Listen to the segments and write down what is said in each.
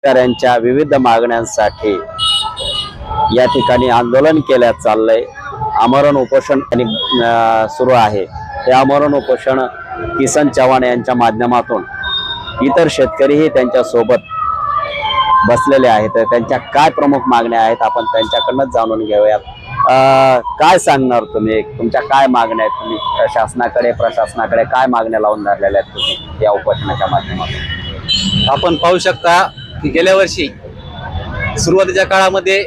शेतकऱ्यांच्या विविध मागण्यांसाठी या ठिकाणी आंदोलन केल्या चाललंय। आमरण उपोषण सुरू आहे। हे आमरण उपोषण किसन चव्हाण यांच्या माध्यमातून इतर शेतकरीही त्यांच्या सोबत बसलेले आहेत। त्यांच्या काय प्रमुख मागण्या आहेत आपण त्यांच्याकडून जाणून घेऊयात। काय सांगणार तुम्ही, तुमच्या काय मागण्या आहेत? तुम्ही शासनाकडे प्रशासनाकडे काय मागण्या लावून धरलेल्या आहेत तुम्ही या उपोषणाच्या माध्यमातून? आपण पाहू शकता की गेल्या वर्षी सुरुवातीच्या काळामध्ये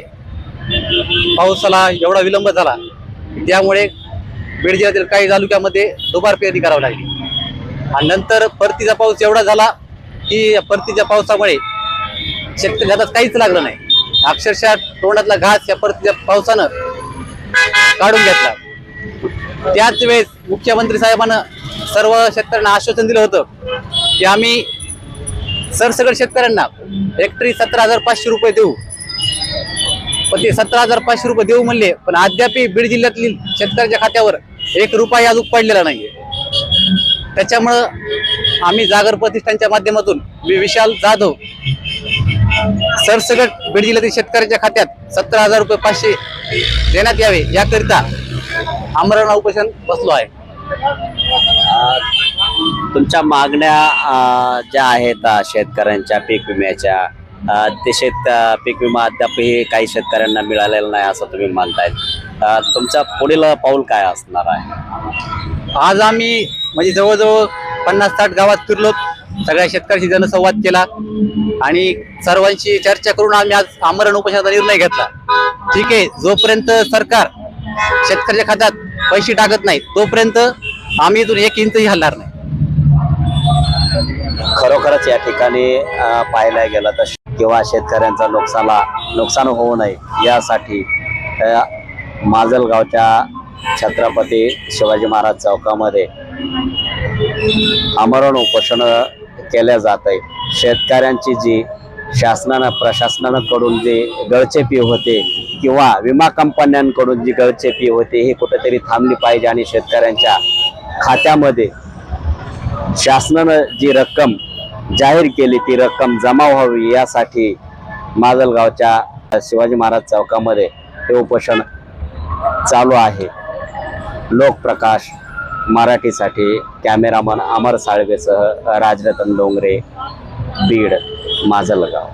पावसाला एवढा विलंब झाला, त्यामुळे बीड जिल्ह्यातील काही तालुक्यामध्ये दुबार पेरणी करावी लागली आणि नंतर परतीचा पाऊस एवढा झाला की परतीच्या पावसामुळे शेतकरी हातात काहीच लागलं नाही। अक्षरशः तोंडातला घास या परतीच्या पावसानं काढून घेतला। त्याच वेळेस मुख्यमंत्री साहेबांना सर्व शेतकऱ्यांना आश्वासन दिलं होतं की आम्ही सरसकट शेतकऱ्यांना हेक्टरी 17,500 रुपये देऊ। पण ते 17,500 रुपये देऊ म्हणले, पण अद्याप बीड जिल्ह्यातील शेतकऱ्याच्या खात्यावर 1 रुपया अजून पडलेला नाहीये। त्याच्यामुळं आम्ही जागर प्रतिष्ठानच्या माध्यमातून विशाल जाधव सरसकट बीड जिल्ह्यातील शेतकऱ्याच्या खात्यात 17,500 देण्यात यावे याकरिता आमरण उपोषण बसलो आहे। तुमच्या मागण्या ज्या आहेत शेतकऱ्यांच्या पीक विम्याच्या, ते पीक विमा अद्यापही काही शेतकऱ्यांना मिळालेला नाही असं तुम्ही मानतायत। तुमचा पुढील पाऊल काय असणार आहे? आज आम्ही म्हणजे जवळजवळ 50-60 गावात फिरलो, सगळ्या शेतकऱ्यांशी जनसंवाद केला आणि सर्वांशी चर्चा करून आम्ही आज आमरण उपोषणाचा निर्णय घेतला। ठीक आहे, जोपर्यंत सरकार शेतकऱ्याच्या खात्यात पैसे टाकत नाही तोपर्यंत आम्ही इथून 1 इंचही हलणार नाही। खरोखरच या ठिकाणी पाहायला गेलं तर किंवा शेतकऱ्यांचं नुकसान होऊ नये यासाठी माजलगावच्या छत्रपती शिवाजी महाराज चौकामध्ये आमरण उपोषण केले जात आहे। शेतकऱ्यांची जी प्रशासनाकडून जी गळचेपी होते किंवा विमा कंपन्यांकडून जी गळचेपी होते ही कुठेतरी थांबली पाहिजे आणि शेतकऱ्यांच्या खात्यामध्ये शासनानं जी रक्कम जाहीर केली ती रक्कम जमा व्हावी यासाठी माजलगावच्या शिवाजी महाराज चौकामध्ये हे उपोषण चालू आहे। लोकप्रकाश मराठीसाठी कॅमेरामन अमर साळवेसह राजरतन डोंगरे, बीड, माजलगाव।